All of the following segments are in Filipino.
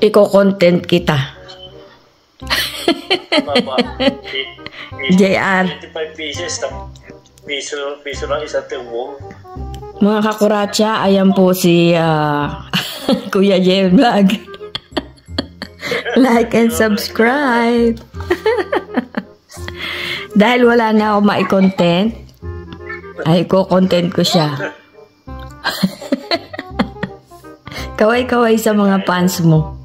Iko-content kita. JR. 25 pieces. Piso lang isang tubong. Mga kakuratsa, ayan po si Kuya J Vlog. Like and subscribe. Dahil wala na ako mai-content, ay ko-content ko siya. Kaway-kaway sa mga fans mo.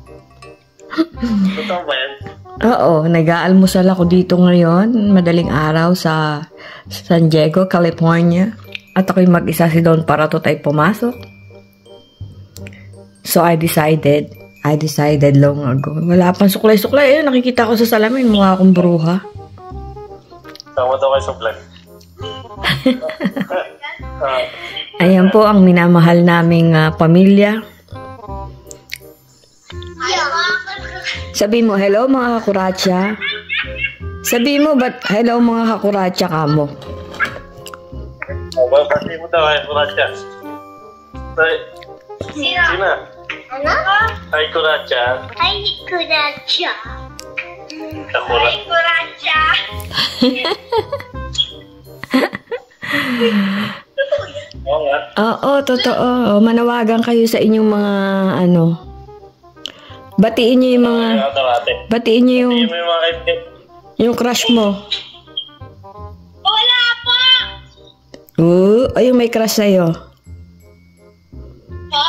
Totoo ba yan? Oo, nag-aalmusal ako dito ngayon, madaling araw sa San Diego, California. At ako'y mag-isa si Don para to tayo pumasok. So I decided long ago. Wala pang suklay-suklay. Ayun, nakikita ko sa salamin, mukha akong bruha. Tama daw kayo sa vlog. Ayan po ang minamahal naming pamilya. Sabi mo, hello mga kakuratsa. Sabi mo, ba't hello mga kakuratsa ka mo? Pati mo daw kayo kuratsa. Sina? Ano? Ay kuratsa. Ay, kuratsa. Ay kuratsa. Oo nga. Oo, totoo. Manawagan kayo sa inyong mga batiin niyo yung mga batiin niyo yung crush mo. Wala po! Ayun may crush sa'yo. Po?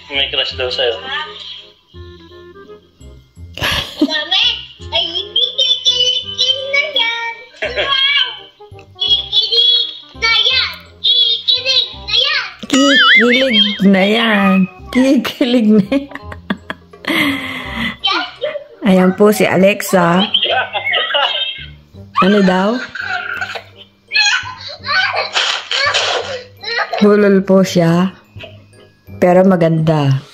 May crush daw sa'yo. Dami? Ay, kikilig na yan. Wow! Kikilig na yan. Kikilig na yan. Kikilig na yan. Kikilig na yan. Ayan po si Alexa. Ano daw? Bulol po siya. Pero maganda.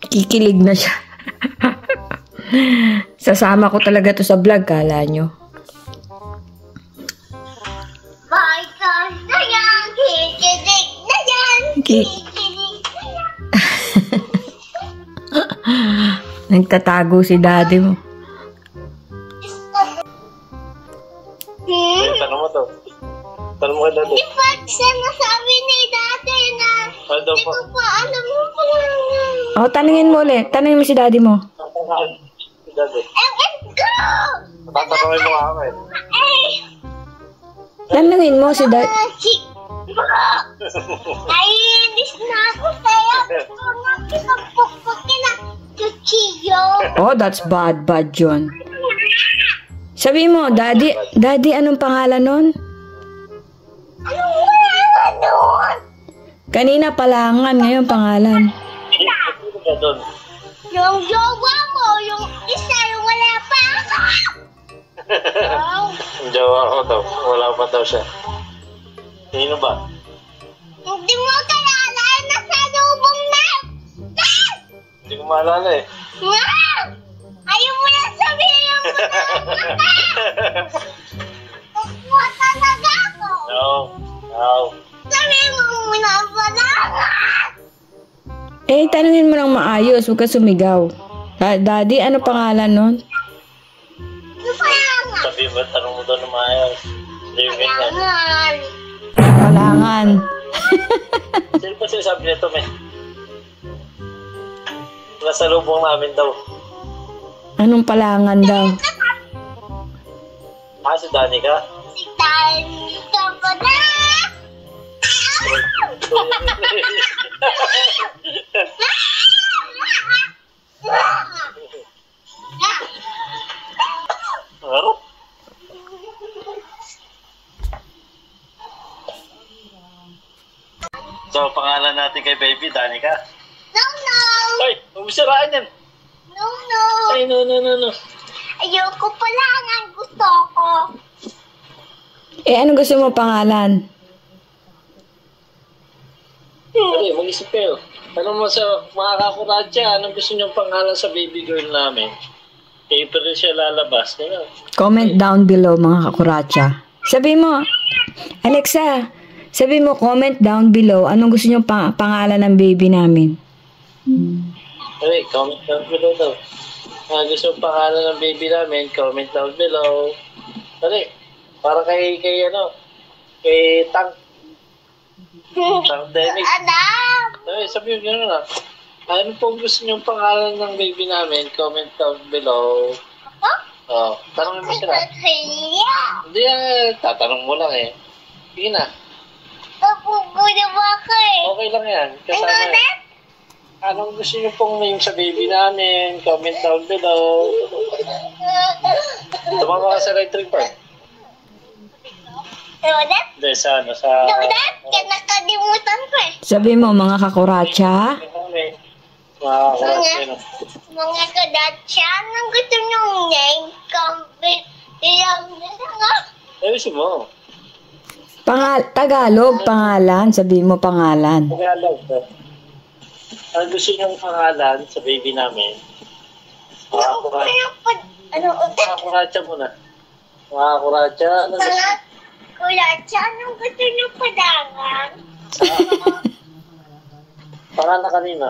Kikilig na siya. Sasama ko talaga to sa vlog, kala nyo. My gosh na yan. Kikilig na yan. Kikilig na yan. Nagtatago si daddy mo. Tanong mo to. Tanong mo kay daddy. Di ba sinasabi ni dati na Ano di po? ko pa alam mo pa lang. Oh, tanungin mo ulit. Tanungin mo si daddy mo. Si daddy. Let's go! Tatanungin mo nga ako eh. Eh! Tanungin mo si daddy. Naiinis na ako sa'yo. Gusto na pinagpukpukin na kuchilyo. Oh, that's bad yun. Sabi mo, daddy, anong pangalan nun? Anong wala nun? Kanina Palangan, ngayon pangalan. Ano ba doon? Yung jowa mo, yung isa yung wala pa ako. Ang jawa ko daw. Wala pa daw siya. Sino ba? Hindi mo kalala na sa lubong na. Hindi ko maalala eh. Ayaw mo na sabihin yung Kukuha talaga ako. No. Sabihin mo muna pala. Eh, tanungin mo lang maayos, huwag ka sumigaw. Daddy, ano pangalan nun? Palangan. Sabi ba, tanong mo doon na maayos. Hindi yung ganyan. Palangan. Palangan. Sino pa sinasabi nito, may? Nasa lubong namin daw. Anong Palangan daw? Si Danica? Si Danica pa na. Ano? So, pangalan natin kay baby, Danica. No. Ay, umusiraan yan. No. Ay, no. Ayoko palangan. Gusto ko. Eh, ano gusto mo pangalan? Hindi, mag-isip kayo. Tanong mo sa mga kakuratsa, anong gusto niyong pangalan sa baby girl namin? April siya lalabas. Ano? Comment down below mga kakuratsa. Sabi mo, Alexa, sabi mo comment down below anong gusto nyo pangalan ng baby namin. Okay, comment down below daw. Gusto yung pangalan ng baby namin, comment down below. Okay, para kay Tank. Tank Demic. Okay, sabihin nyo na. Ano po gusto nyo yung pangalan ng baby namin, comment down below. Oh, tanongin mo sila. Hindi tatanong mo lang eh. Sige na. Okay lang yan. Kasama yan. Anong gusto nyo pong name sa baby namin? Comment down below. Tumama ka sa electric park. Hindi, sa Nakalimutan ko eh. Sabi mo, mga kakuracha. Mga kadatsa, anong gusto nyong name? Comment lang nga. Ayusin mo. Tagalog, pangalan. Sabi mo, pangalan. Tagalog. Ang gusto niyong pangalan sa baby namin? Mga kuratsa muna. Mga kuratsa. Kuratsa, anong gusto nyong padangan? Pangalan kanina.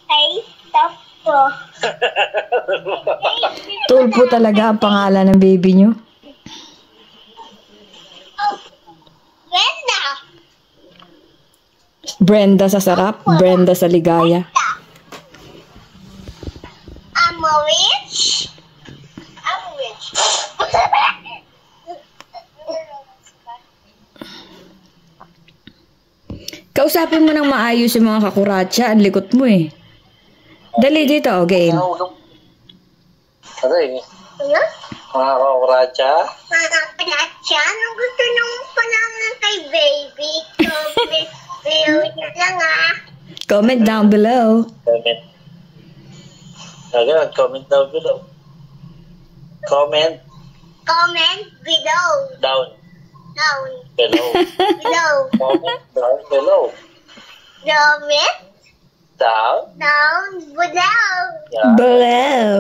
Ay, stop ko. Tulpo talaga ang pangalan ng baby nyo. Brenda. Brenda sa sarap, Brenda sa ligaya. I'm a witch. I'm a witch. Kausapin mo ng maayos yung mga kakuracha. Ang likot mo eh. Dali dito, game. Aray, Ano? mga kuratsa. Mga kadatsa, anong gusto nyong padangan kay baby? Comment lang ah. Comment down below. Comment. Again, comment down below. Comment Comment below. down Down. below. Below. Comment down below. Comment Down. down below. Yeah. Below.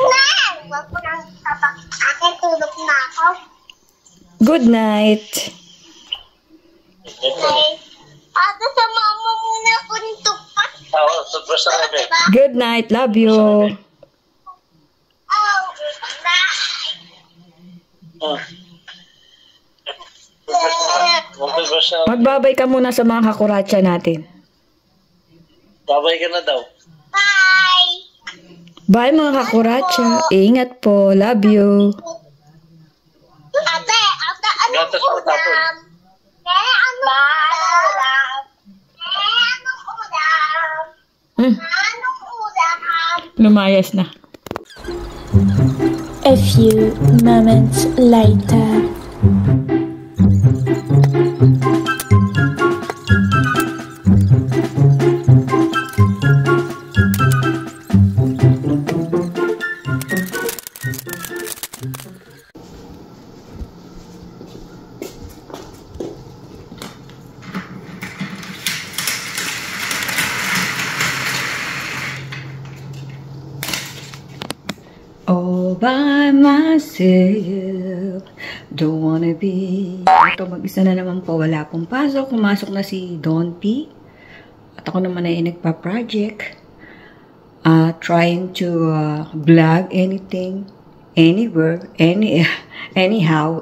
Nan! Huwag ko nang tapak. Akin, tulog na ako. Good night. Okay. Ate, sa mama muna ako nito pa. Oo, toothbrush na kami. Good night. Love you. Oh, bye. Toothbrush na. Magbabay ka muna sa mga kakuracha natin. Babay ka na daw. Bye. Bye mga kakuracha. Ingat po. Love you. Ate, anong Gatas mo tapon. ulam? Anong ulam? Hmm, Anong ulam? lumayas na. A few moments later. All by myself, don't wanna be. Ito, mag-isa na naman po. Wala pong pasok. Pumasok na si Don P. At ako naman ay nagpa-project. Trying to vlog anything, anywhere, anyhow.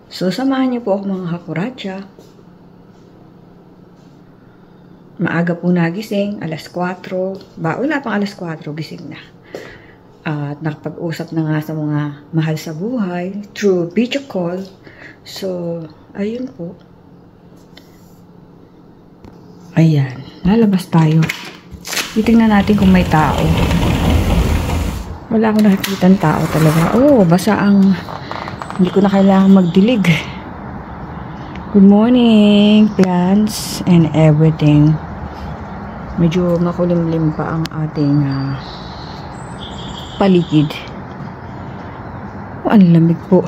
So, samahan niyo po ako mga kakuracha. Maaga po nagising, alas 4. Wala pang alas 4, gising na. At nakapag-usap na nga sa mga mahal sa buhay through video call. So, ayun po. Ayan, lalabas tayo. Titingnan natin kung may tao. Wala akong nakikitang tao talaga. Oh, basa ang... Hindi ko na kailangan magdilig. Good morning, plants and everything. Medyo makulimlim pa ang ating... paligid. Ang lamig po.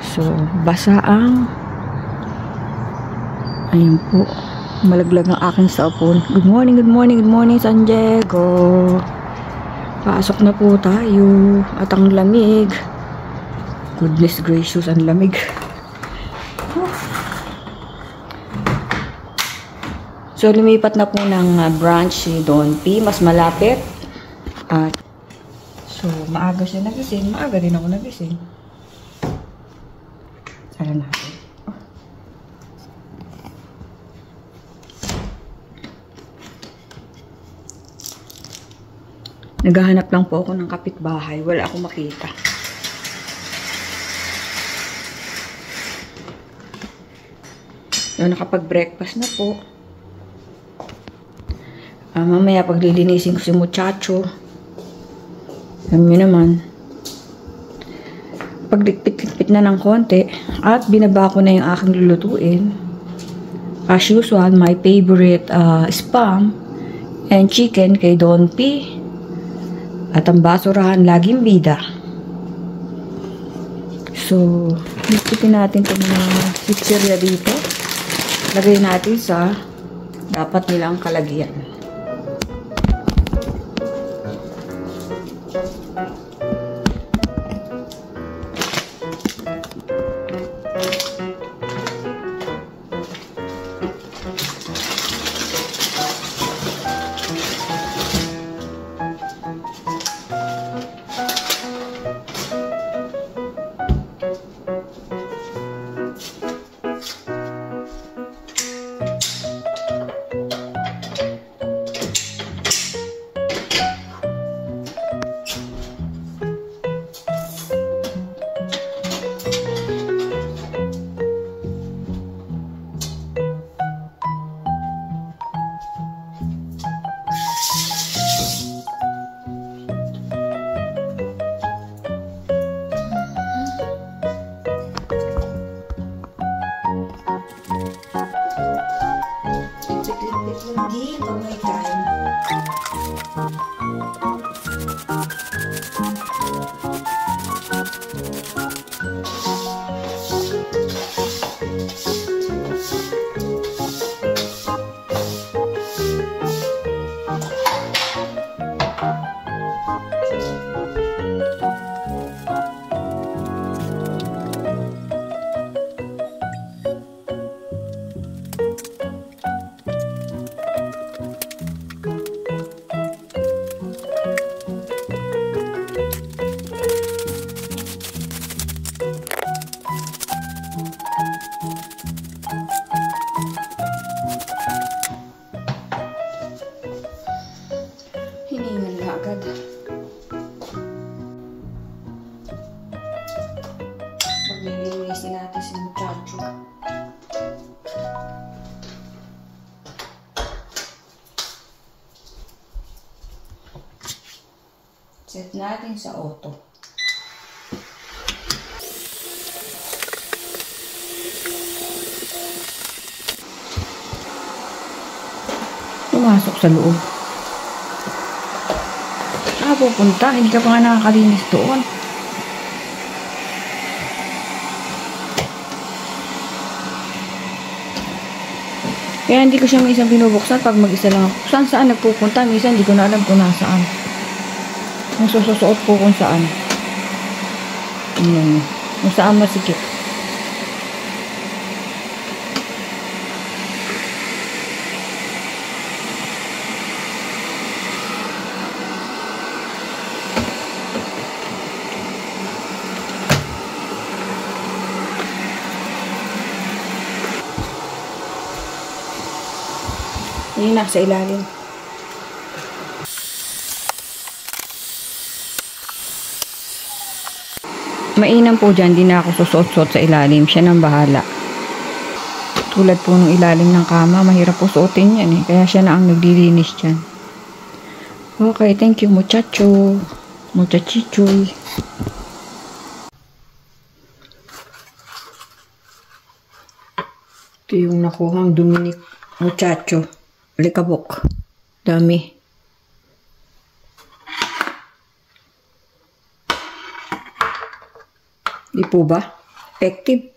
So, basa ang ayun po. Malaglag ang aking cellphone. Good morning, San Diego. Pasok na po tayo. At ang lamig. Goodness gracious, ang lamig. So, lumipat na po ng branch si Don P. Mas malapit. At, so, maaga siya nagising. Maaga din ako nagising. Sara natin. Naghahanap lang po ako ng kapitbahay. Wala akong makita. So, nakapag-breakfast na po. Mamaya paglilinisin ko si muchacho. Alam nyo naman. Paglikpit-likpit na ng konti. At binaba ko na yung aking lulutuin. As usual, my favorite spam and chicken kay Don P. At ang basurahan, laging bida. So, likpitin natin itong mga pizzeria dito. Lagay natin sa dapat nilang kalagyan. Hindi pa may time. Hiningal na agad. Paglilinisin natin si muchacho. Set natin sa auto. Pumasok sa loob. Pupunta. Hindi ka pa nga nakakalinis doon. Kaya hindi ko siya minsan binubuksan pag mag-isa lang ako. Saan nagpupunta. Minsan hindi ko na alam kung nasaan. Nagsususuot po kung saan. Kung saan masikip. Yun na, sa ilalim. Mainam po dyan, di na ako susuot-suot sa ilalim. Siya nang bahala. Tulad po ng ilalim ng kama, mahirap po suotin yan eh. Kaya siya na ang naglilinis dyan. Okay, thank you muchacho. Muchachichoy. Ito yung nakuhang dumi ni muchacho. Alikabok. Dami. Di po ba? Effective.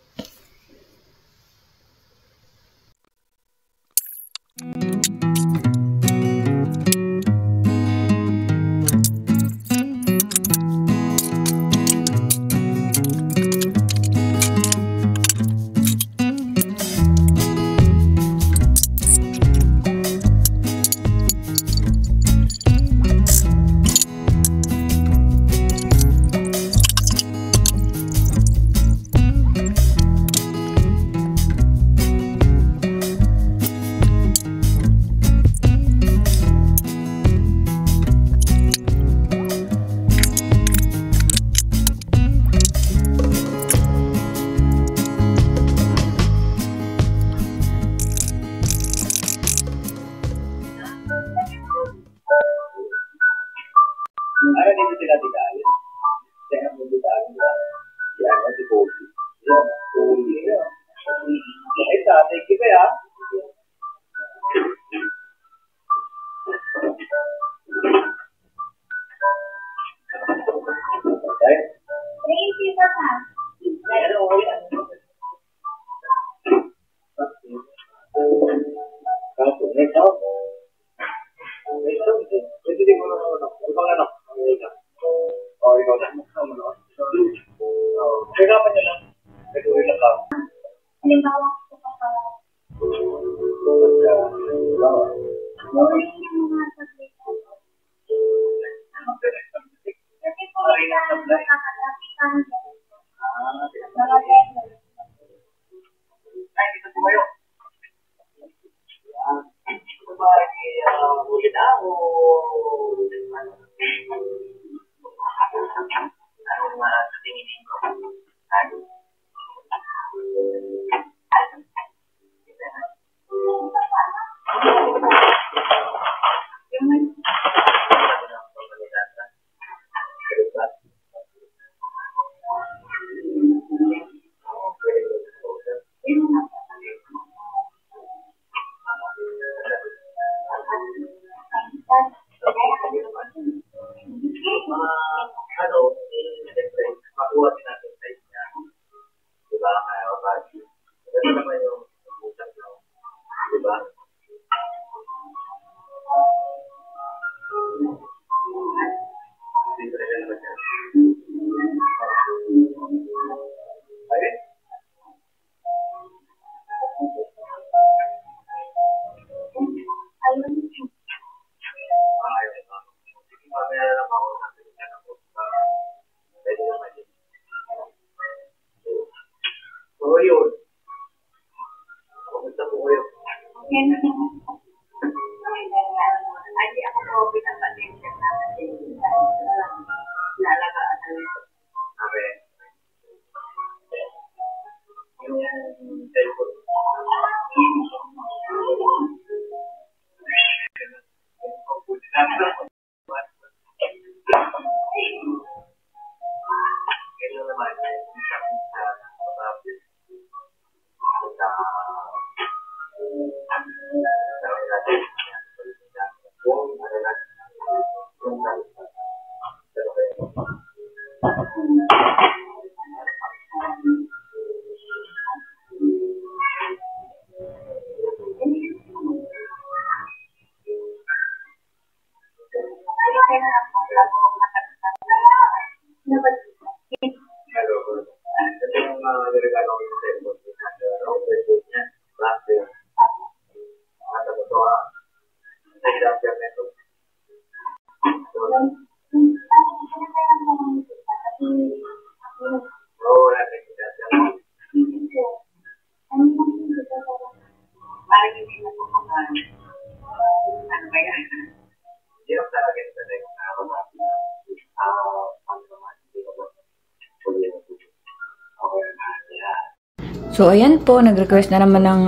So, ayan po, nag-request na naman ng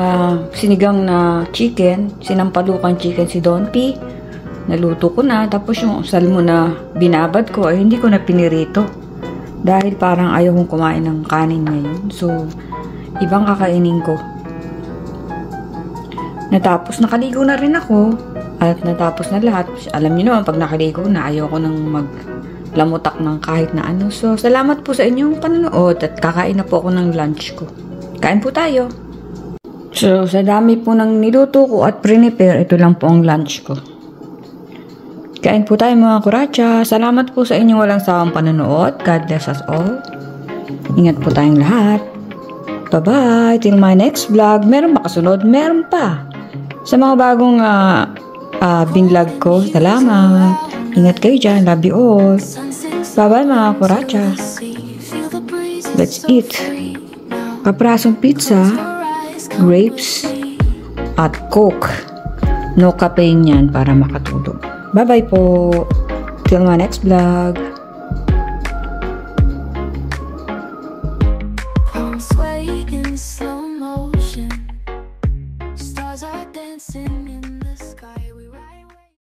sinigang na chicken, sinampalukang chicken si Don P. Naluto ko na, tapos yung salmon na binabad ko, ay hindi ko na pinirito. Dahil parang ayaw kong kumain ng kanin ngayon. So, ibang kakainin ko. Natapos, nakaligo na rin ako. At natapos na lahat. Alam niyo naman, pag nakaligo na, ayaw ko nang maglamutak ng kahit na ano. So, salamat po sa inyong panonood at kakain na po ako ng lunch ko. Kain po tayo. So, sa dami po ng niluto ko at prepare, ito lang po ang lunch ko. Kain po tayo mga kuratsa. Salamat po sa inyong walang sawang panonood. God bless us all. Ingat po tayong lahat. Bye-bye. Till my next vlog. Meron ba kasunod? Meron pa. Sa mga bagong binlog ko, salamat. Ingat kayo dyan. Love you all. Bye-bye mga kuratsa. Let's eat. Kaprasong pizza, grapes, at Coke. No caffeine yan para makatulog. Bye-bye po. Till my next vlog.